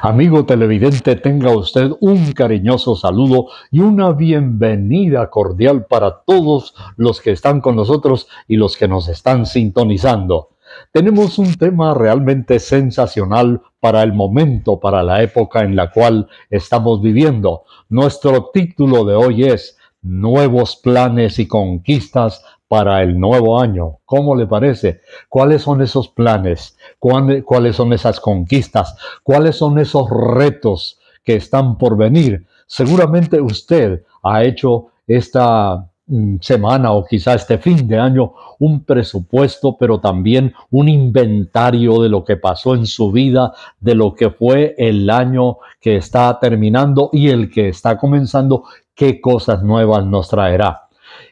Amigo televidente, tenga usted un cariñoso saludo y una bienvenida cordial para todos los que están con nosotros y los que nos están sintonizando. Tenemos un tema realmente sensacional para el momento, para la época en la cual estamos viviendo. Nuestro título de hoy es Nuevos planes y conquistas para el nuevo año. ¿Cómo le parece? ¿Cuáles son esos planes? ¿Cuáles son esas conquistas? ¿Cuáles son esos retos que están por venir? Seguramente usted ha hecho esta semana o quizá este fin de año un presupuesto, pero también un inventario de lo que pasó en su vida, de lo que fue el año que está terminando y el que está comenzando, qué cosas nuevas nos traerá.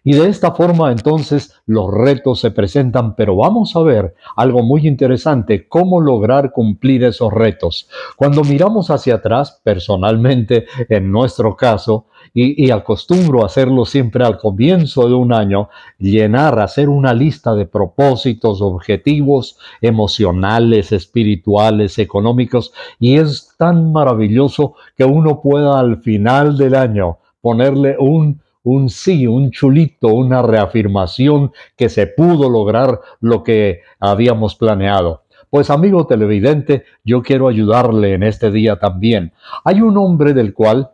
Y de esta forma entonces los retos se presentan, pero vamos a ver algo muy interesante, cómo lograr cumplir esos retos. Cuando miramos hacia atrás, personalmente en nuestro caso, y acostumbro a hacerlo siempre al comienzo de un año, hacer una lista de propósitos, objetivos emocionales, espirituales, económicos, y es tan maravilloso que uno pueda al final del año ponerle un sí, un chulito, una reafirmación que se pudo lograr lo que habíamos planeado. Pues amigo televidente, yo quiero ayudarle en este día también. Hay un hombre del cual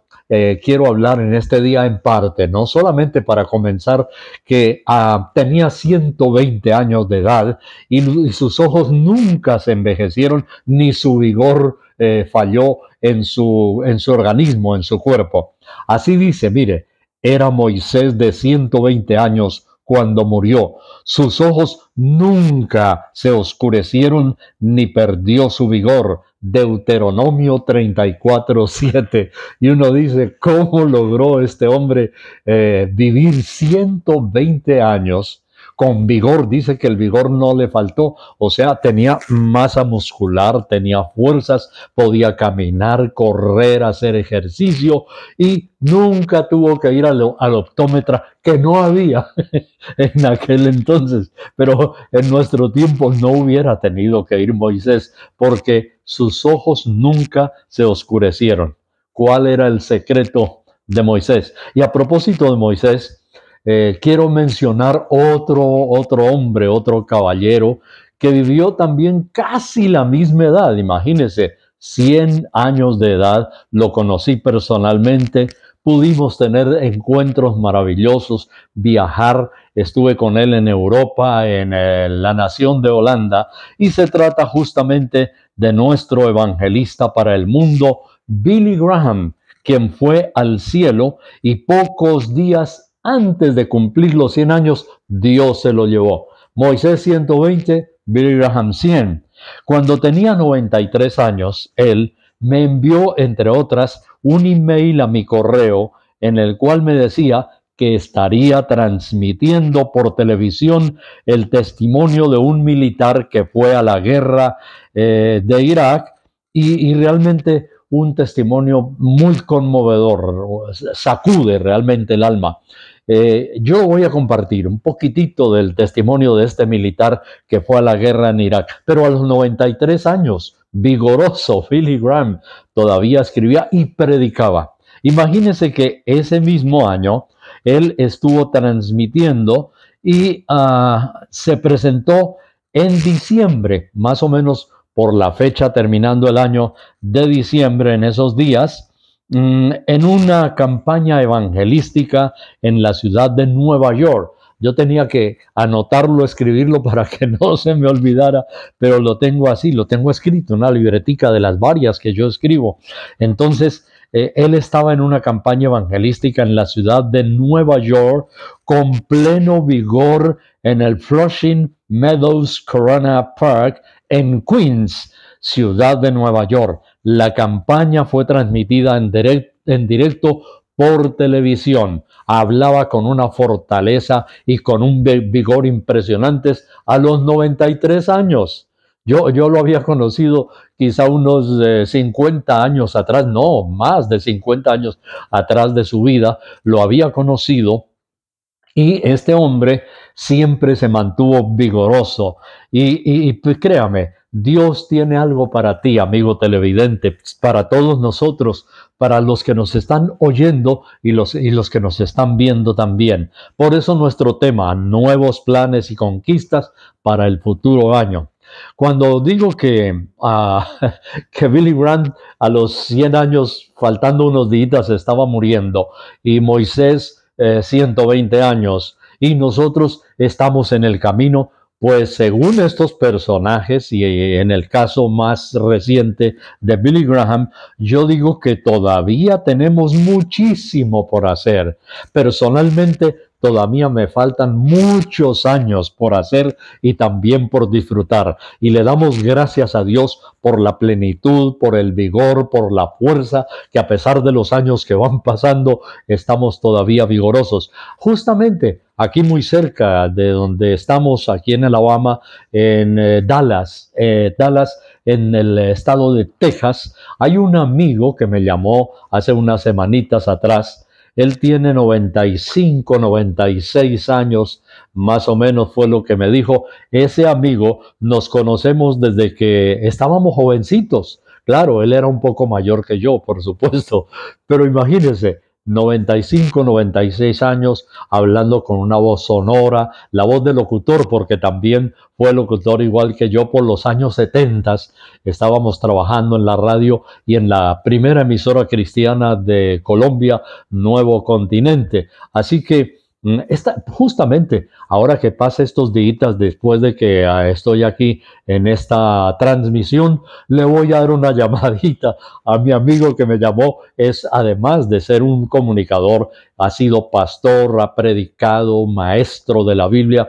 quiero hablar en este día en parte, no solamente para comenzar, que tenía 120 años de edad y sus ojos nunca se envejecieron, ni su vigor falló en su organismo, en su cuerpo. Así dice, mire, era Moisés de 120 años cuando murió. Sus ojos nunca se oscurecieron ni perdió su vigor. Deuteronomio 34:7. Y uno dice, ¿cómo logró este hombre vivir 120 años? Con vigor, dice que el vigor no le faltó, o sea, tenía masa muscular, tenía fuerzas, podía caminar, correr, hacer ejercicio y nunca tuvo que ir al optómetra, que no había en aquel entonces, pero en nuestro tiempo no hubiera tenido que ir Moisés porque sus ojos nunca se oscurecieron. ¿Cuál era el secreto de Moisés? Y a propósito de Moisés, quiero mencionar otro hombre, otro caballero que vivió también casi la misma edad, imagínense, 100 años de edad, lo conocí personalmente, pudimos tener encuentros maravillosos, viajar, estuve con él en Europa, en la nación de Holanda, y se trata justamente de nuestro evangelista para el mundo, Billy Graham, quien fue al cielo y pocos días antes de cumplir los 100 años, Dios se lo llevó. Moisés 120, Billy Graham 100. Cuando tenía 93 años, él me envió, entre otras, un email a mi correo en el cual me decía que estaría transmitiendo por televisión el testimonio de un militar que fue a la guerra de Irak y realmente un testimonio muy conmovedor, sacude realmente el alma. Yo voy a compartir un poquitito del testimonio de este militar que fue a la guerra en Irak, pero a los 93 años, vigoroso, Billy Graham todavía escribía y predicaba. Imagínense que ese mismo año él estuvo transmitiendo y se presentó en diciembre, más o menos por la fecha terminando el año de diciembre, en esos días, en una campaña evangelística en la ciudad de Nueva York. Yo tenía que anotarlo, escribirlo para que no se me olvidara, pero lo tengo así, lo tengo escrito, una libretica de las varias que yo escribo. Entonces, él estaba en una campaña evangelística en la ciudad de Nueva York con pleno vigor en el Flushing Meadows Corona Park en Queens, ciudad de Nueva York. La campaña fue transmitida en directo por televisión. Hablaba con una fortaleza y con un vigor impresionantes a los 93 años. Yo lo había conocido quizá unos 50 años atrás, no, más de 50 años atrás de su vida, lo había conocido Y este hombre siempre se mantuvo vigoroso. Pues créame, Dios tiene algo para ti, amigo televidente, para todos nosotros, para los que nos están oyendo y los que nos están viendo también. Por eso nuestro tema, nuevos planes y conquistas para el futuro año. Cuando digo que Billy Graham a los 100 años, faltando unos días, estaba muriendo, y Moisés 120 años, y nosotros estamos en el camino, pues según estos personajes, y en el caso más reciente de Billy Graham, yo digo que todavía tenemos muchísimo por hacer. Personalmente, todavía me faltan muchos años por hacer y también por disfrutar. Y le damos gracias a Dios por la plenitud, por el vigor, por la fuerza, que a pesar de los años que van pasando, estamos todavía vigorosos. Justamente aquí muy cerca de donde estamos, aquí en Alabama, en Dallas, en el estado de Texas, hay un amigo que me llamó hace unas semanitas atrás. Él tiene 95, 96 años, más o menos fue lo que me dijo. Ese amigo nos conocemos desde que estábamos jovencitos. Claro, él era un poco mayor que yo, por supuesto, pero imagínense, 95, 96 años, hablando con una voz sonora, la voz de locutor, porque también fue locutor igual que yo por los años 70. Estábamos trabajando en la radio y en la primera emisora cristiana de Colombia, Nuevo Continente. Así que justamente ahora que pasa estos días después de que estoy aquí en esta transmisión, le voy a dar una llamadita a mi amigo que me llamó. Es, además de ser un comunicador, ha sido pastor, ha predicado, maestro de la Biblia.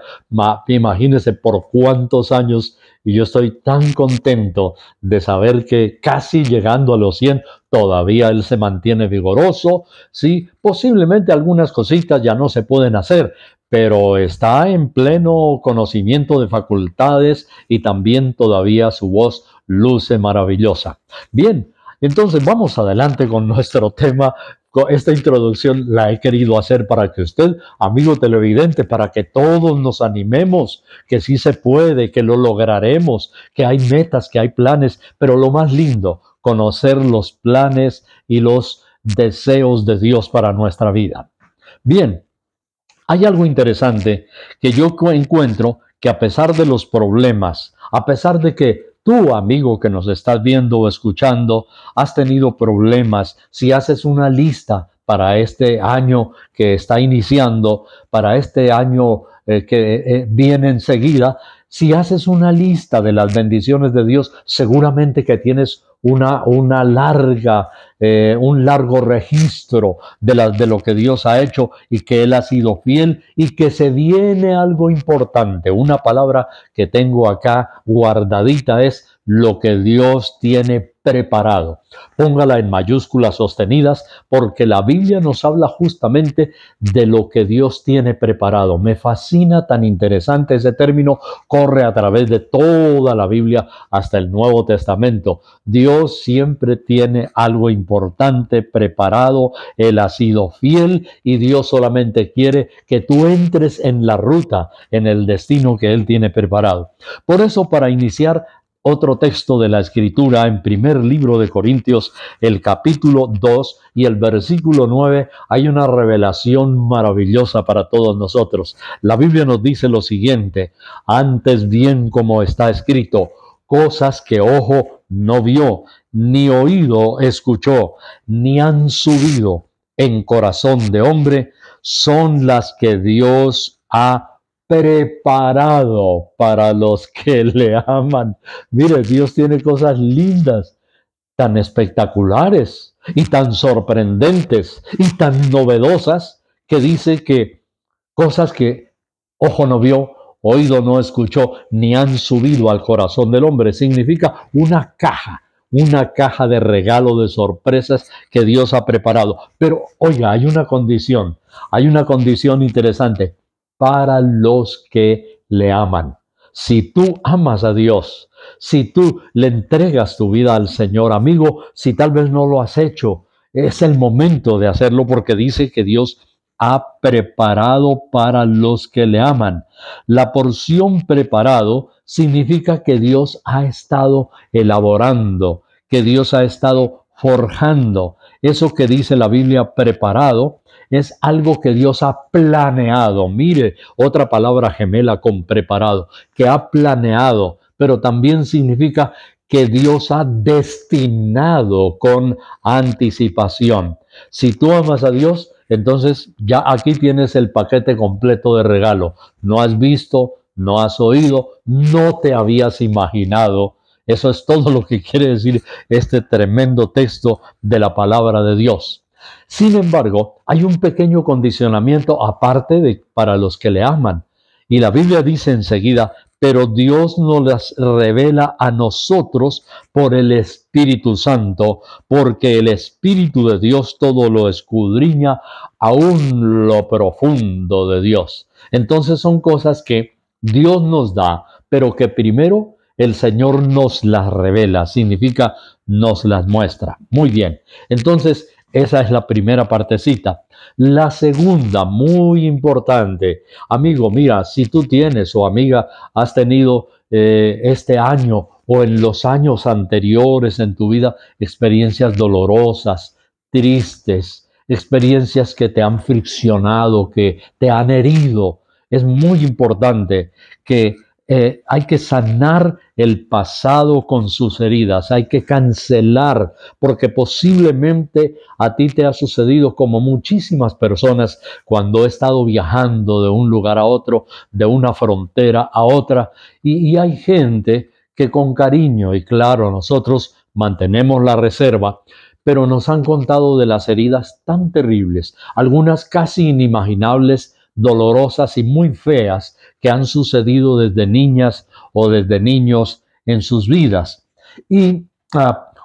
Imagínense por cuántos años, y yo estoy tan contento de saber que casi llegando a los 100, todavía él se mantiene vigoroso. Sí, posiblemente algunas cositas ya no se pueden hacer, pero está en pleno conocimiento de facultades y también todavía su voz luce maravillosa. Bien, entonces vamos adelante con nuestro tema. Esta introducción la he querido hacer para que usted, amigo televidente, para que todos nos animemos, que sí se puede, que lo lograremos, que hay metas, que hay planes, pero lo más lindo, conocer los planes y los deseos de Dios para nuestra vida. Bien, hay algo interesante que yo encuentro, que a pesar de los problemas, a pesar de que tú, amigo que nos estás viendo o escuchando, has tenido problemas, si haces una lista para este año que está iniciando, para este año que viene enseguida, si haces una lista de las bendiciones de Dios, seguramente que tienes un largo registro de lo que Dios ha hecho y que Él ha sido fiel, y que se viene algo importante. Una palabra que tengo acá guardadita es lo que Dios tiene preparado. Póngala en mayúsculas sostenidas, porque la Biblia nos habla justamente de lo que Dios tiene preparado. Me fascina, tan interesante ese término, corre a través de toda la Biblia hasta el Nuevo Testamento. Dios siempre tiene algo importante preparado. Él ha sido fiel y Dios solamente quiere que tú entres en la ruta, en el destino que Él tiene preparado. Por eso, para iniciar, otro texto de la Escritura, en primer libro de Corintios, el capítulo 2 y el versículo 9, hay una revelación maravillosa para todos nosotros. La Biblia nos dice lo siguiente: antes bien, como está escrito, cosas que ojo no vio, ni oído escuchó, ni han subido en corazón de hombre, son las que Dios ha preparado para los que le aman. Mire, Dios tiene cosas lindas, tan espectaculares y tan sorprendentes y tan novedosas, que dice que cosas que ojo no vio, oído no escuchó, ni han subido al corazón del hombre. Significa una caja de regalo, de sorpresas que Dios ha preparado. Pero oiga, hay una condición interesante: para los que le aman. Si tú amas a Dios, si tú le entregas tu vida al Señor, amigo, si tal vez no lo has hecho, es el momento de hacerlo, porque dice que Dios ha preparado para los que le aman. La porción preparado significa que Dios ha estado elaborando, que Dios ha estado forjando. Eso que dice la Biblia preparado es algo que Dios ha planeado. Mire, otra palabra gemela con preparado, que ha planeado, pero también significa que Dios ha destinado con anticipación. Si tú amas a Dios, entonces ya aquí tienes el paquete completo de regalo. No has visto, no has oído, no te habías imaginado. Eso es todo lo que quiere decir este tremendo texto de la palabra de Dios. Sin embargo, hay un pequeño condicionamiento aparte de para los que le aman. Y la Biblia dice enseguida, pero Dios nos las revela a nosotros por el Espíritu Santo, porque el Espíritu de Dios todo lo escudriña aún lo profundo de Dios. Entonces son cosas que Dios nos da, pero que primero el Señor nos las revela, significa nos las muestra. Muy bien, entonces esa es la primera partecita. La segunda, muy importante, amigo, mira, si tú tienes o amiga, has tenido este año o en los años anteriores en tu vida experiencias dolorosas, tristes, experiencias que te han friccionado, que te han herido. Es muy importante que hay que sanar el pasado con sus heridas, hay que cancelar, porque posiblemente a ti te ha sucedido como muchísimas personas cuando he estado viajando de un lugar a otro, de una frontera a otra, y hay gente que con cariño, y claro, nosotros mantenemos la reserva, pero nos han contado de las heridas tan terribles, algunas casi inimaginables, dolorosas y muy feas que han sucedido desde niñas o desde niños en sus vidas. Y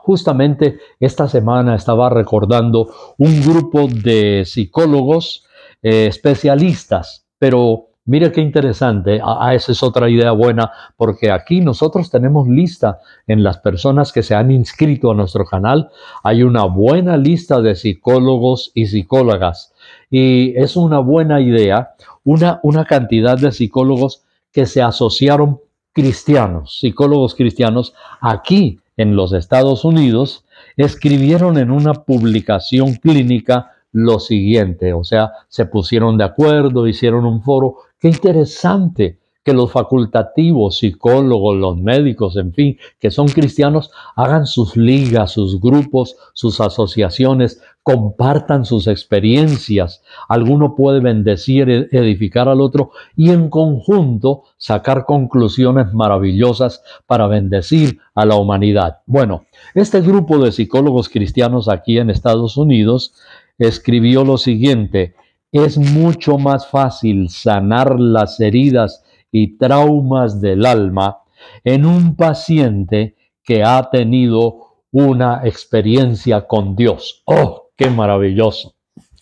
justamente esta semana estaba recordando un grupo de psicólogos especialistas, pero mire qué interesante, esa es otra idea buena, porque aquí nosotros tenemos lista en las personas que se han inscrito a nuestro canal, hay una buena lista de psicólogos y psicólogas, y es una buena idea, una cantidad de psicólogos que se asociaron cristianos, psicólogos cristianos, aquí en los Estados Unidos, escribieron en una publicación clínica lo siguiente, o sea, se pusieron de acuerdo, hicieron un foro. Qué interesante que los facultativos, psicólogos, los médicos, en fin, que son cristianos, hagan sus ligas, sus grupos, sus asociaciones, compartan sus experiencias. Alguno puede bendecir, edificar al otro y en conjunto sacar conclusiones maravillosas para bendecir a la humanidad. Bueno, este grupo de psicólogos cristianos aquí en Estados Unidos escribió lo siguiente: es mucho más fácil sanar las heridas y traumas del alma en un paciente que ha tenido una experiencia con Dios. ¡Oh, qué maravilloso!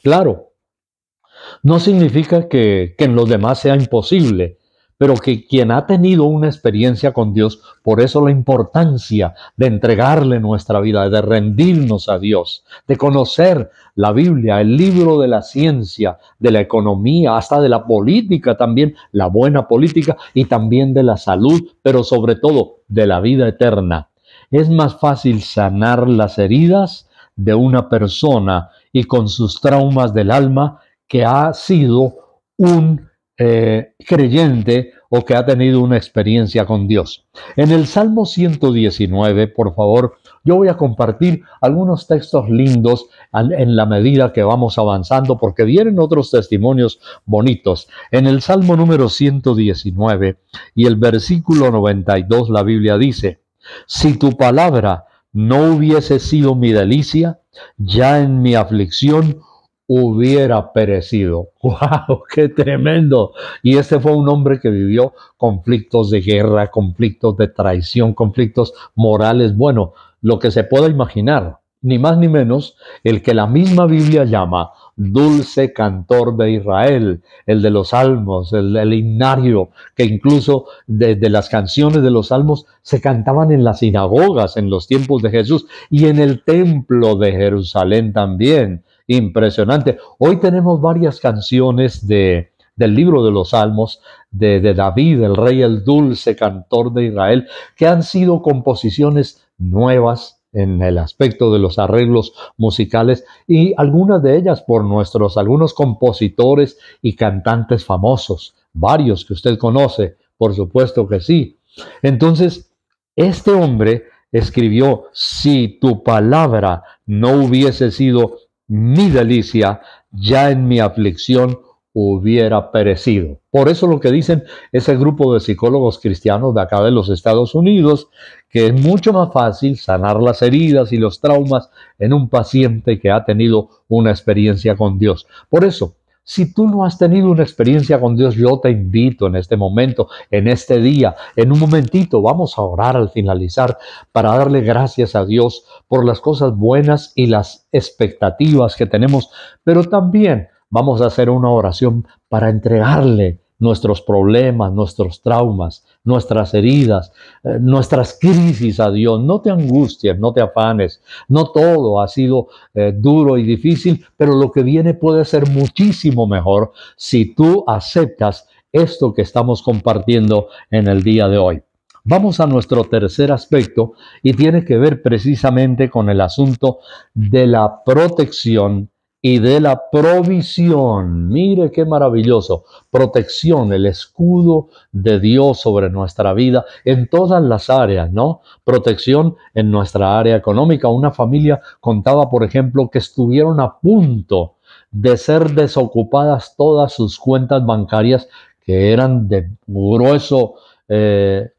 Claro, no significa que en los demás sea imposible, pero que quien ha tenido una experiencia con Dios, por eso la importancia de entregarle nuestra vida, de rendirnos a Dios, de conocer la Biblia, el libro de la ciencia, de la economía, hasta de la política también, la buena política y también de la salud, pero sobre todo de la vida eterna. Es más fácil sanar las heridas de una persona y con sus traumas del alma que ha sido un creyente o que ha tenido una experiencia con Dios. En el Salmo 119, por favor, yo voy a compartir algunos textos lindos en la medida que vamos avanzando, porque vienen otros testimonios bonitos. En el Salmo número 119 y el versículo 92, la Biblia dice: si tu palabra no hubiese sido mi delicia, ya en mi aflicción hubiera perecido. ¡Wow! ¡Qué tremendo! Y este fue un hombre que vivió conflictos de guerra, conflictos de traición, conflictos morales, bueno, lo que se pueda imaginar. ni más ni menos, el que la misma Biblia llama dulce cantor de Israel, el de los salmos, el himnario, que incluso de las canciones de los salmos se cantaban en las sinagogas en los tiempos de Jesús y en el templo de Jerusalén también. Impresionante. Hoy tenemos varias canciones del libro de los Salmos de David, el rey, el dulce cantor de Israel, que han sido composiciones nuevas en el aspecto de los arreglos musicales y algunas de ellas por algunos compositores y cantantes famosos, varios que usted conoce, por supuesto que sí. Entonces, este hombre escribió: si tu palabra no hubiese sido mi delicia, ya en mi aflicción hubiera perecido. Por eso lo que dicen ese grupo de psicólogos cristianos de acá de los Estados Unidos, que es mucho más fácil sanar las heridas y los traumas en un paciente que ha tenido una experiencia con Dios. Por eso, si tú no has tenido una experiencia con Dios, yo te invito en este momento, en este día, en un momentito, vamos a orar al finalizar para darle gracias a Dios por las cosas buenas y las expectativas que tenemos, pero también vamos a hacer una oración para entregarle nuestros problemas, nuestros traumas, nuestras heridas, nuestras crisis a Dios. No te angusties, no te afanes. No todo ha sido duro y difícil, pero lo que viene puede ser muchísimo mejor si tú aceptas esto que estamos compartiendo en el día de hoy. Vamos a nuestro tercer aspecto y tiene que ver precisamente con el asunto de la protección y de la provisión. Mire qué maravilloso. Protección, el escudo de Dios sobre nuestra vida en todas las áreas, ¿no? Protección en nuestra área económica. Una familia contaba, por ejemplo, que estuvieron a punto de ser desocupadas todas sus cuentas bancarias, que eran de grueso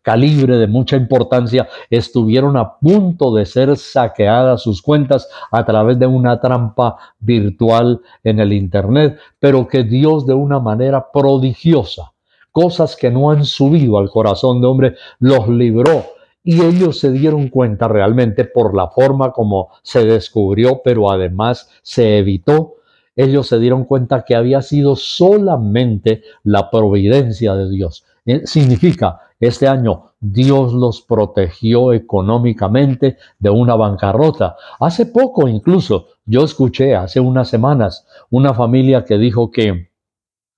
calibre, de mucha importancia, estuvieron a punto de ser saqueadas sus cuentas a través de una trampa virtual en el internet, pero que Dios de una manera prodigiosa, cosas que no han subido al corazón de hombre, los libró. Y ellos se dieron cuenta realmente por la forma como se descubrió, pero además se evitó. Ellos se dieron cuenta que había sido solamente la providencia de Dios. Significa, este año Dios los protegió económicamente de una bancarrota. Hace poco incluso, yo escuché hace unas semanas una familia que dijo que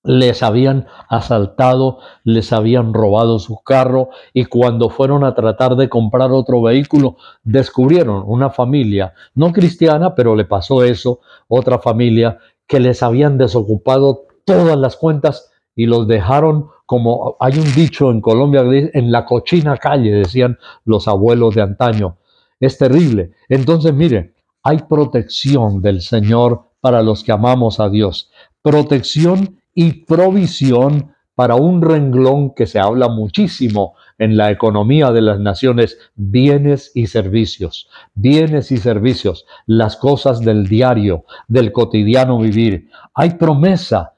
les habían asaltado, les habían robado su carro y cuando fueron a tratar de comprar otro vehículo, descubrieron una familia, no cristiana, pero le pasó eso, otra familia que les habían desocupado todas las cuentas y los dejaron, como hay un dicho en Colombia, en la cochina calle, decían los abuelos de antaño. Es terrible. Entonces, mire, hay protección del Señor para los que amamos a Dios. Protección y provisión para un renglón que se habla muchísimo en la economía de las naciones: bienes y servicios. Bienes y servicios, las cosas del diario, del cotidiano vivir. Hay promesa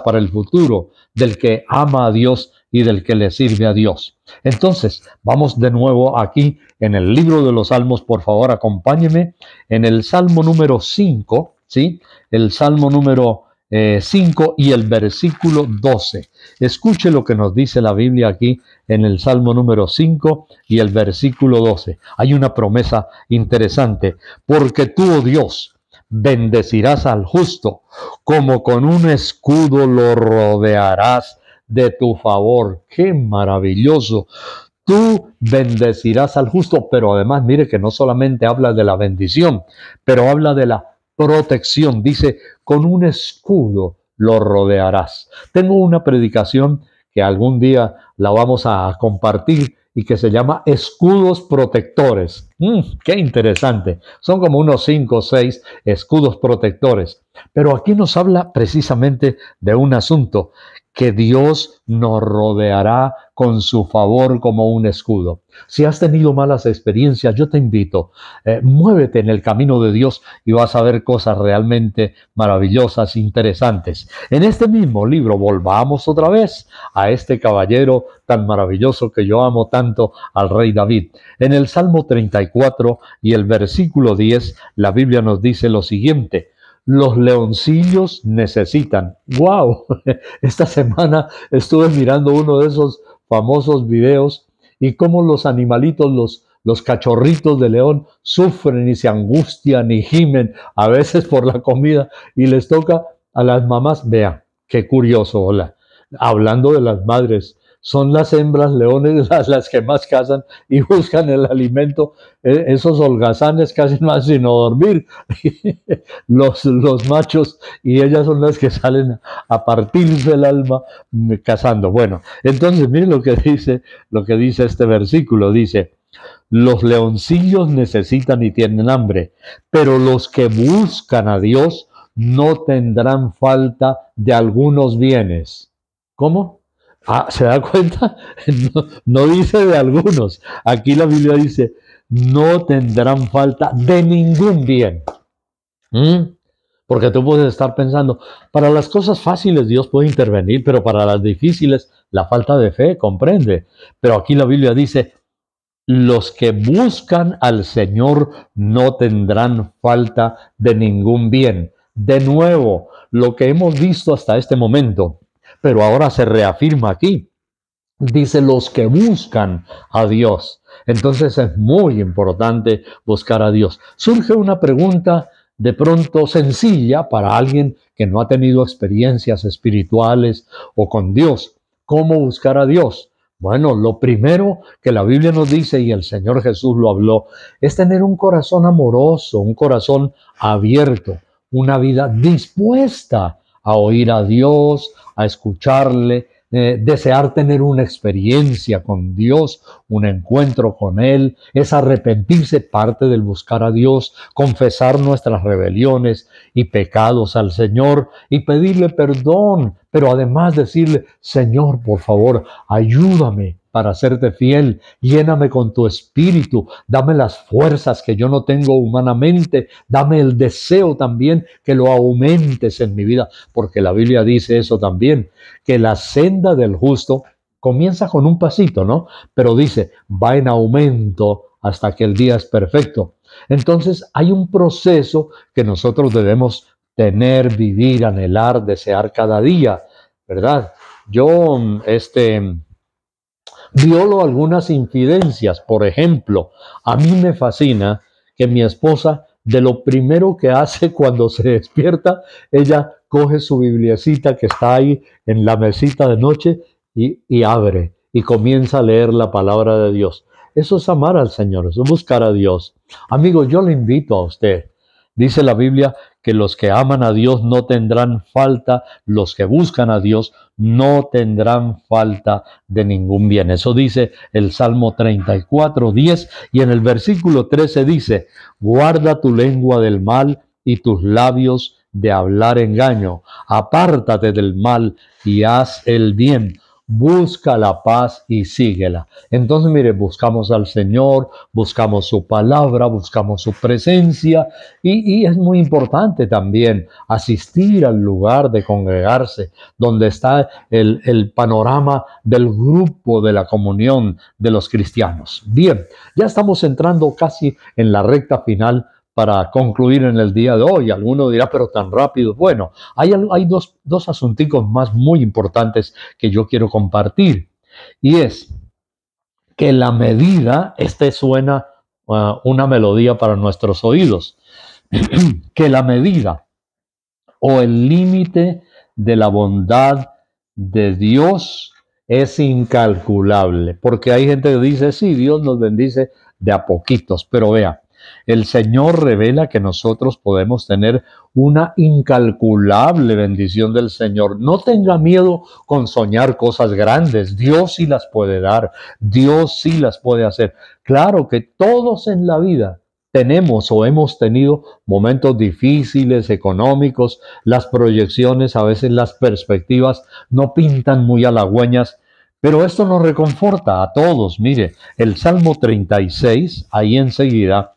para el futuro del que ama a Dios y del que le sirve a Dios. Entonces, vamos de nuevo aquí en el libro de los Salmos. Por favor, acompáñeme en el Salmo número 5, ¿sí? El Salmo número 5 y el versículo 12. Escuche lo que nos dice la Biblia aquí en el Salmo número 5 y el versículo 12. Hay una promesa interesante. Porque tú, oh Dios, bendecirás al justo, como con un escudo lo rodearás de tu favor. ¡Qué maravilloso! Tú bendecirás al justo, pero además mire que no solamente habla de la bendición, pero habla de la protección. Dice, con un escudo lo rodearás. Tengo una predicación que algún día la vamos a compartir y que se llama escudos protectores. ¡Qué interesante! Son como unos 5 o 6 escudos protectores. Pero aquí nos habla precisamente de un asunto: que Dios nos rodeará con su favor como un escudo. Si has tenido malas experiencias, yo te invito, muévete en el camino de Dios y vas a ver cosas realmente maravillosas, interesantes. En este mismo libro, volvamos otra vez a este caballero tan maravilloso que yo amo tanto, al rey David. En el Salmo 34, 34 y el versículo 10, la Biblia nos dice lo siguiente: los leoncillos necesitan. ¡Wow! Esta semana estuve mirando uno de esos famosos videos y cómo los animalitos, los cachorritos de león sufren y se angustian y gimen a veces por la comida y les toca a las mamás. Vea, qué curioso, hola. Hablando de las madres, son las hembras leones las que más cazan y buscan el alimento. Esos holgazanes casi no hacen sino dormir. Los machos, y ellas son las que salen a partirse el alma cazando. Bueno, entonces miren lo que dice este versículo. Dice: los leoncillos necesitan y tienen hambre, pero los que buscan a Dios no tendrán falta de algunos bienes. ¿Cómo? Ah, ¿se da cuenta? No dice de algunos. Aquí la Biblia dice: no tendrán falta de ningún bien. Porque tú puedes estar pensando, para las cosas fáciles Dios puede intervenir, pero para las difíciles, la falta de fe, comprende. Pero aquí la Biblia dice: los que buscan al Señor no tendrán falta de ningún bien. De nuevo, lo que hemos visto hasta este momento, pero ahora se reafirma aquí. Dice: los que buscan a Dios. Entonces es muy importante buscar a Dios. Surge una pregunta de pronto sencilla para alguien que no ha tenido experiencias espirituales o con Dios. ¿Cómo buscar a Dios? Bueno, lo primero que la Biblia nos dice, y el Señor Jesús lo habló, es tener un corazón amoroso, un corazón abierto, una vida dispuesta a oír a Dios, a escucharle, desear tener una experiencia con Dios, un encuentro con Él, es arrepentirse, parte del buscar a Dios, confesar nuestras rebeliones y pecados al Señor y pedirle perdón, pero además decirle: Señor, por favor, ayúdame para serte fiel, lléname con tu espíritu, dame las fuerzas que yo no tengo humanamente, dame el deseo también que lo aumentes en mi vida, porque la Biblia dice eso también, que la senda del justo comienza con un pasito, ¿no? Pero dice, va en aumento hasta que el día es perfecto. Entonces hay un proceso que nosotros debemos tener, vivir, anhelar, desear cada día, ¿verdad? Yo, violo algunas infidencias. Por ejemplo, a mí me fascina que mi esposa, de lo primero que hace cuando se despierta, ella coge su bibliecita que está ahí en la mesita de noche y abre y comienza a leer la palabra de Dios. Eso es amar al Señor, eso es buscar a Dios. Amigo, yo le invito a usted. Dice la Biblia que los que aman a Dios no tendrán falta, los que buscan a Dios no tendrán falta de ningún bien. Eso dice el Salmo 34, 10, y en el versículo 13 dice: guarda tu lengua del mal y tus labios de hablar engaño. Apártate del mal y haz el bien. Busca la paz y síguela. Entonces, mire, buscamos al Señor, buscamos su palabra, buscamos su presencia y es muy importante también asistir al lugar de congregarse, donde está el panorama del grupo de la comunión de los cristianos. Bien, ya estamos entrando casi en la recta final para concluir en el día de hoy. Alguno dirá, pero tan rápido. Bueno, hay dos asunticos más muy importantes que yo quiero compartir. Y es que la medida, suena una melodía para nuestros oídos, que la medida o el límite de la bondad de Dios es incalculable. Porque hay gente que dice, sí, Dios nos bendice de a poquitos, pero vea, el Señor revela que nosotros podemos tener una incalculable bendición del Señor. No tenga miedo con soñar cosas grandes. Dios sí las puede dar. Dios sí las puede hacer. Claro que todos en la vida tenemos o hemos tenido momentos difíciles, económicos. Las proyecciones, a veces las perspectivas no pintan muy halagüeñas. Pero esto nos reconforta a todos. Mire, el Salmo 36, ahí enseguida,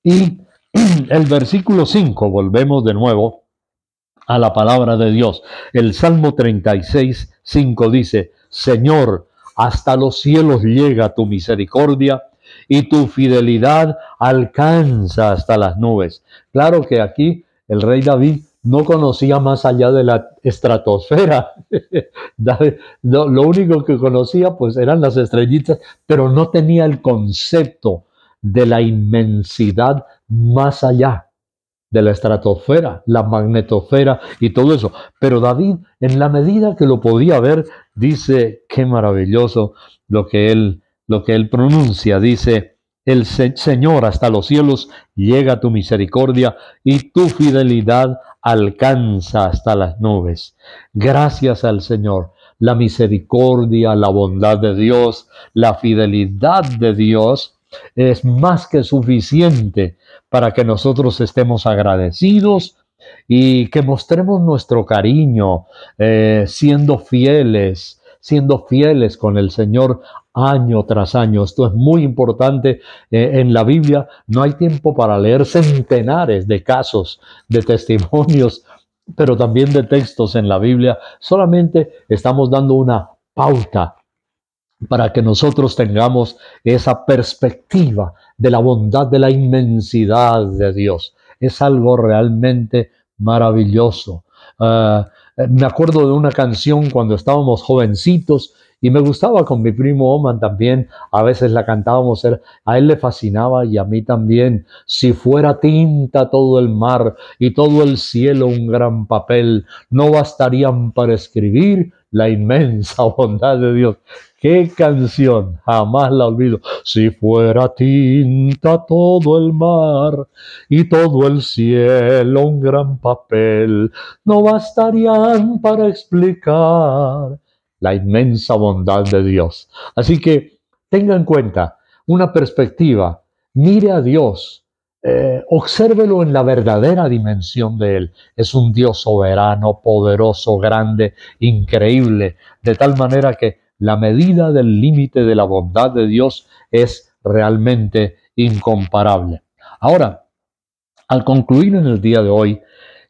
y el versículo 5, volvemos de nuevo a la palabra de Dios. El Salmo 36, 5 dice: Señor, hasta los cielos llega tu misericordia y tu fidelidad alcanza hasta las nubes. Claro que aquí el rey David no conocía más allá de la estratosfera. Lo único que conocía pues eran las estrellitas, pero no tenía el concepto de la inmensidad más allá de la estratosfera, la magnetosfera y todo eso. Pero David, en la medida que lo podía ver, dice, qué maravilloso lo que él pronuncia. Dice, el Señor, hasta los cielos llega tu misericordia y tu fidelidad alcanza hasta las nubes. Gracias al Señor. La misericordia, la bondad de Dios, la fidelidad de Dios es más que suficiente para que nosotros estemos agradecidos y que mostremos nuestro cariño, siendo fieles con el Señor año tras año. Esto es muy importante. En la Biblia no hay tiempo para leer centenares de casos, de testimonios, pero también de textos en la Biblia. Solamente estamos dando una pauta para que nosotros tengamos esa perspectiva de la bondad, de la inmensidad de Dios. Es algo realmente maravilloso. Me acuerdo de una canción cuando estábamos jovencitos y me gustaba con mi primo Oman también. A veces la cantábamos, a él le fascinaba y a mí también. Si fuera tinta todo el mar y todo el cielo un gran papel, no bastarían para escribir la inmensa bondad de Dios. ¡Qué canción! Jamás la olvido. Si fuera tinta todo el mar y todo el cielo un gran papel, no bastarían para explicar la inmensa bondad de Dios. Así que tenga en cuenta una perspectiva. Mire a Dios. Obsérvelo en la verdadera dimensión de Él. Es un Dios soberano, poderoso, grande, increíble, de tal manera que la medida del límite de la bondad de Dios es realmente incomparable. Ahora, al concluir en el día de hoy,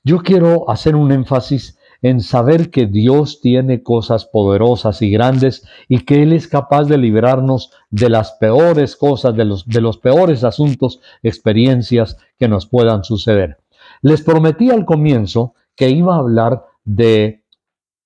yo quiero hacer un énfasis en saber que Dios tiene cosas poderosas y grandes y que Él es capaz de librarnos de las peores cosas, de los peores asuntos, experiencias que nos puedan suceder. Les prometí al comienzo que iba a hablar de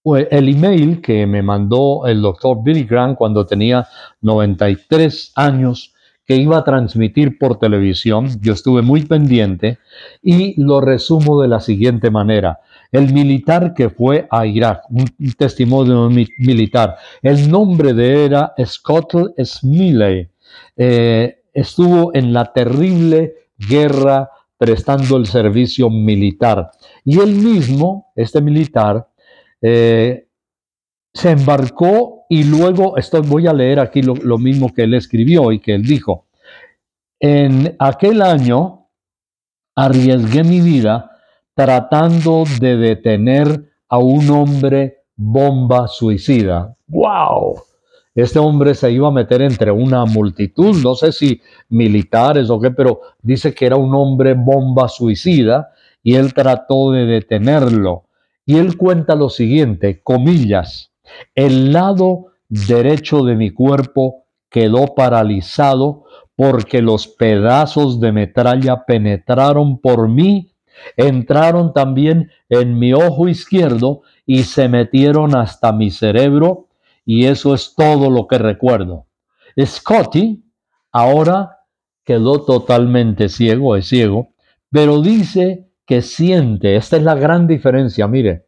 el email que me mandó el doctor Billy Graham cuando tenía 93 años, que iba a transmitir por televisión. Yo estuve muy pendiente y lo resumo de la siguiente manera. El militar que fue a Irak, un testimonio militar, el nombre de él era Scott Smiley, estuvo en la terrible guerra prestando el servicio militar. Y él mismo, este militar, se embarcó y luego, voy a leer aquí lo mismo que él escribió y que él dijo. En aquel año arriesgué mi vida tratando de detener a un hombre bomba suicida. ¡Wow! Este hombre se iba a meter entre una multitud, no sé si militares o qué, pero dice que era un hombre bomba suicida y él trató de detenerlo. Y él cuenta lo siguiente, comillas, el lado derecho de mi cuerpo quedó paralizado porque los pedazos de metralla penetraron por mí, entraron también en mi ojo izquierdo y se metieron hasta mi cerebro, y eso es todo lo que recuerdo. Scotty ahora quedó totalmente ciego, es ciego, pero dice que siente, esta es la gran diferencia, mire,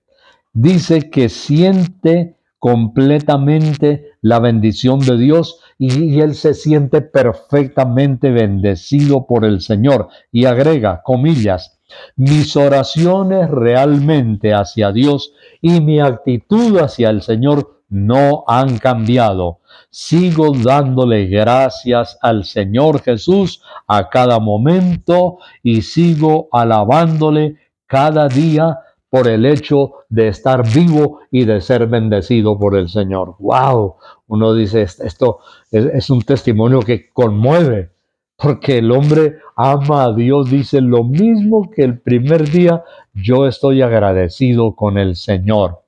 dice que siente completamente la bendición de Dios y él se siente perfectamente bendecido por el Señor. Y agrega, comillas, mis oraciones realmente hacia Dios y mi actitud hacia el Señor no han cambiado. Sigo dándole gracias al Señor Jesús a cada momento y sigo alabándole cada día por el hecho de estar vivo y de ser bendecido por el Señor. ¡Wow! Uno dice, esto es un testimonio que conmueve, porque el hombre ama a Dios, dice lo mismo que el primer día, yo estoy agradecido con el Señor.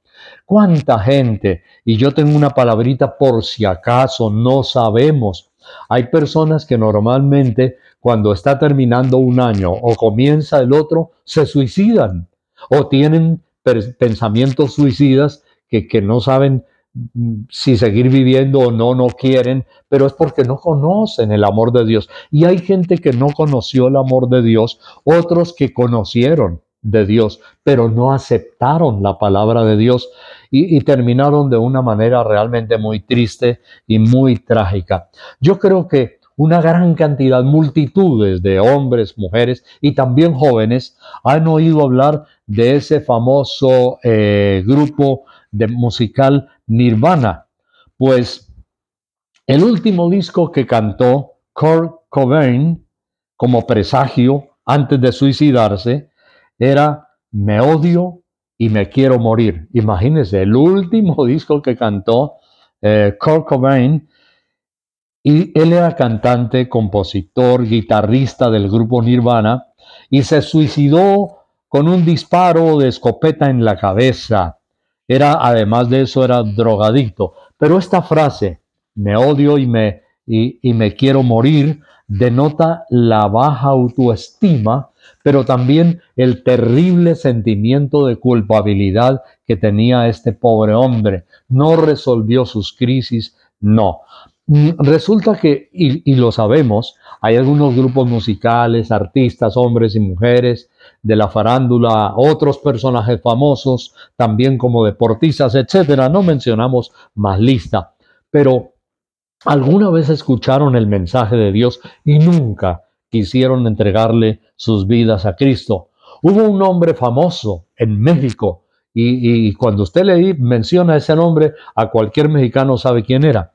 ¿Cuánta gente? Y yo tengo una palabrita por si acaso, no sabemos. Hay personas que normalmente cuando está terminando un año o comienza el otro, se suicidan o tienen pensamientos suicidas que no saben si seguir viviendo o no, no quieren, pero es porque no conocen el amor de Dios. Y hay gente que no conoció el amor de Dios, otros que conocieron de Dios, pero no aceptaron la palabra de Dios y terminaron de una manera realmente muy triste y muy trágica. Yo creo que una gran cantidad, multitudes de hombres, mujeres y también jóvenes han oído hablar de ese famoso grupo de musical Nirvana. Pues el último disco que cantó Kurt Cobain como presagio antes de suicidarse era Me odio y me quiero morir. Imagínense, el último disco que cantó Kurt Cobain, y él era cantante, compositor, guitarrista del grupo Nirvana y se suicidó con un disparo de escopeta en la cabeza. Además de eso, era drogadicto. Pero esta frase, me odio y me quiero morir, denota la baja autoestima, pero también el terrible sentimiento de culpabilidad que tenía este pobre hombre. No resolvió sus crisis, no. Resulta que, y lo sabemos, hay algunos grupos musicales, artistas, hombres y mujeres de la farándula, otros personajes famosos, también como deportistas, etcétera. No mencionamos más lista, pero alguna vez escucharon el mensaje de Dios y nunca quisieron entregarle sus vidas a Cristo. Hubo un hombre famoso en México y cuando usted menciona ese nombre, a cualquier mexicano sabe quién era.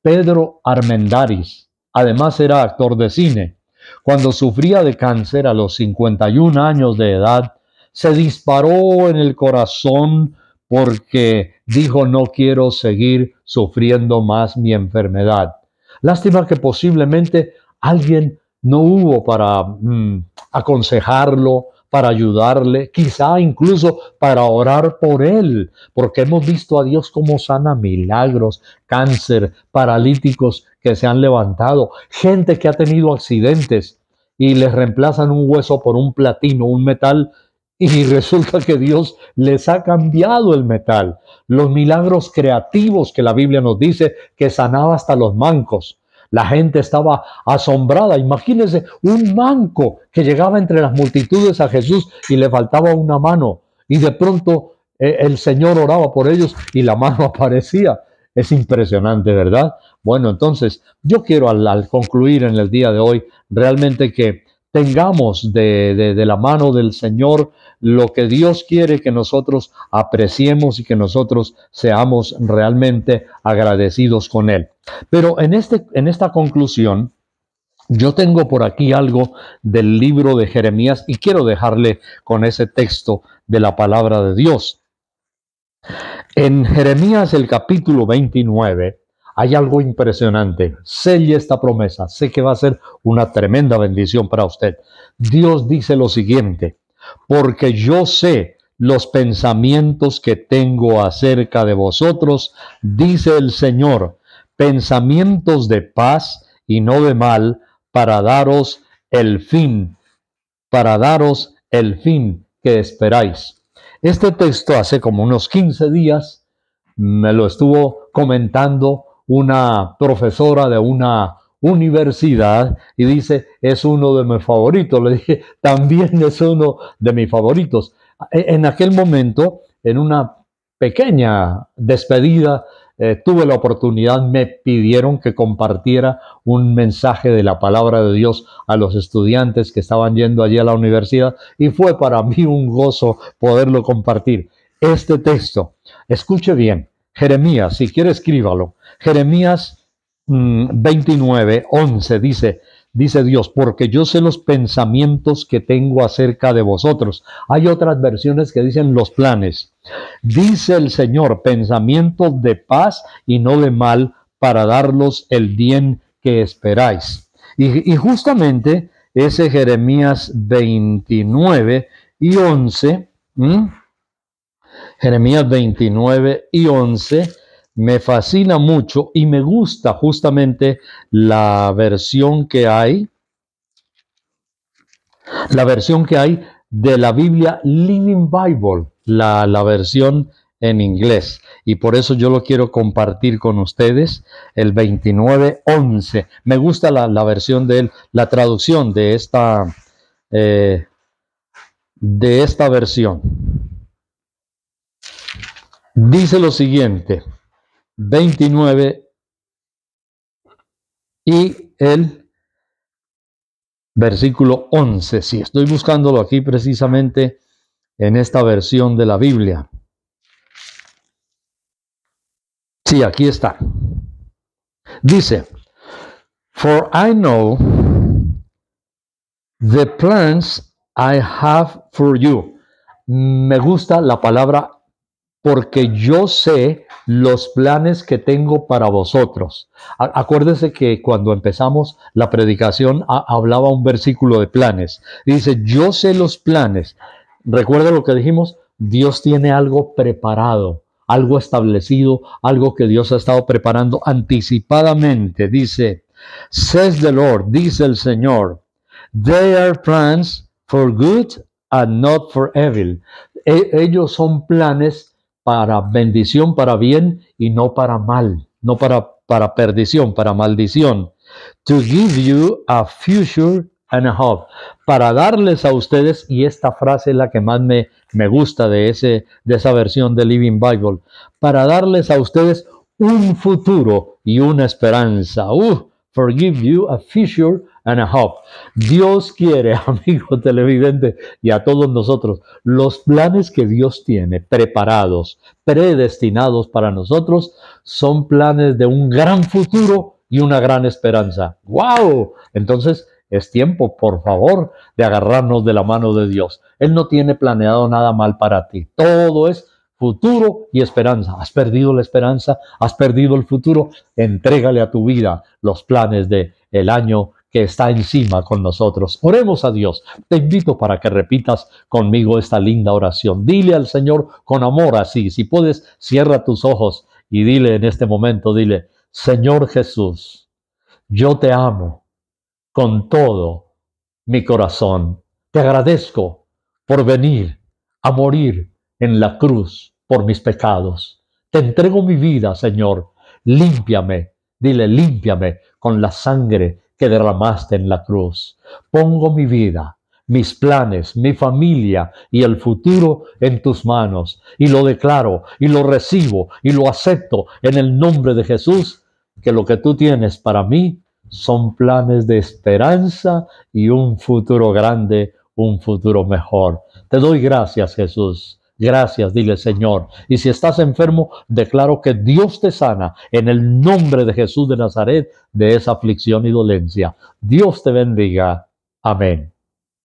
Pedro Armendáriz. Además era actor de cine. Cuando sufría de cáncer a los 51 años de edad, se disparó en el corazón porque dijo no quiero seguir sufriendo más mi enfermedad. Lástima que posiblemente alguien no hubo para aconsejarlo, para ayudarle, quizá incluso para orar por él, porque hemos visto a Dios como sana milagros, cáncer, paralíticos que se han levantado, gente que ha tenido accidentes y les reemplazan un hueso por un platino, un metal, y resulta que Dios les ha cambiado el metal. Los milagros creativos que la Biblia nos dice que sanaba hasta los mancos. La gente estaba asombrada. Imagínense un manco que llegaba entre las multitudes a Jesús y le faltaba una mano. Y de pronto el Señor oraba por ellos y la mano aparecía. Es impresionante, ¿verdad? Bueno, entonces yo quiero al concluir en el día de hoy realmente que tengamos de la mano del Señor lo que Dios quiere que nosotros apreciemos y que nosotros seamos realmente agradecidos con Él. Pero en esta conclusión, yo tengo por aquí algo del libro de Jeremías y quiero dejarle con ese texto de la palabra de Dios. En Jeremías el capítulo 29 hay algo impresionante. Selle esta promesa. Sé que va a ser una tremenda bendición para usted. Dios dice lo siguiente: porque yo sé los pensamientos que tengo acerca de vosotros, dice el Señor, pensamientos de paz y no de mal, para daros el fin que esperáis. Este texto hace como unos 15 días me lo estuvo comentando una profesora de una universidad y dice, es uno de mis favoritos. Le dije, también es uno de mis favoritos. En aquel momento, en una pequeña despedida, tuve la oportunidad, me pidieron que compartiera un mensaje de la palabra de Dios a los estudiantes que estaban yendo allí a la universidad y fue para mí un gozo poderlo compartir. Este texto, escuche bien, Jeremías, si quiere escríbalo, Jeremías 29:11 dice Dios, porque yo sé los pensamientos que tengo acerca de vosotros. Hay otras versiones que dicen los planes. Dice el Señor, pensamientos de paz y no de mal, para darlos el bien que esperáis. Y justamente ese Jeremías 29:11, Jeremías 29:11 me fascina mucho y me gusta justamente la versión que hay de la Biblia Living Bible, la versión en inglés. Y por eso yo lo quiero compartir con ustedes, el 29:11. Me gusta la versión de él, la traducción de esta versión. Dice lo siguiente, 29 y el versículo 11. Sí, estoy buscándolo aquí precisamente en esta versión de la Biblia. Sí, aquí está. Dice, For I know the plans I have for you. Me gusta la palabra porque yo sé los planes que tengo para vosotros. Acuérdense que cuando empezamos la predicación hablaba un versículo de planes. Dice, yo sé los planes. Recuerda lo que dijimos, Dios tiene algo preparado, algo establecido, algo que Dios ha estado preparando anticipadamente. Dice, says the Lord, dice el Señor, they are plans for good and not for evil. Ellos son planes para bendición, para bien y no para mal, no para perdición, para maldición. To give you a future and a hope. Para darles a ustedes, y esta frase es la que más me gusta de esa versión de Living Bible, para darles a ustedes un futuro y una esperanza. Forgive you a future and a hope. Dios quiere, amigo televidente, y a todos nosotros, los planes que Dios tiene preparados, predestinados para nosotros, son planes de un gran futuro y una gran esperanza. ¡Wow! Entonces, es tiempo, por favor, de agarrarnos de la mano de Dios. Él no tiene planeado nada mal para ti. Todo es futuro y esperanza. ¿Has perdido la esperanza? ¿Has perdido el futuro? Entrégale a tu vida los planes del año que está encima con nosotros. Oremos a Dios. Te invito para que repitas conmigo esta linda oración. Dile al Señor con amor así. Si puedes, cierra tus ojos y dile en este momento, dile, Señor Jesús, yo te amo con todo mi corazón. Te agradezco por venir a morir en la cruz por mis pecados. Te entrego mi vida, Señor. Límpiame, dile, límpiame con la sangre que derramaste en la cruz. Pongo mi vida, mis planes, mi familia y el futuro en tus manos. Y lo declaro, y lo recibo, y lo acepto en el nombre de Jesús, que lo que tú tienes para mí son planes de esperanza y un futuro grande, un futuro mejor. Te doy gracias, Jesús. Gracias, dile Señor. Y si estás enfermo, declaro que Dios te sana en el nombre de Jesús de Nazaret de esa aflicción y dolencia. Dios te bendiga. Amén.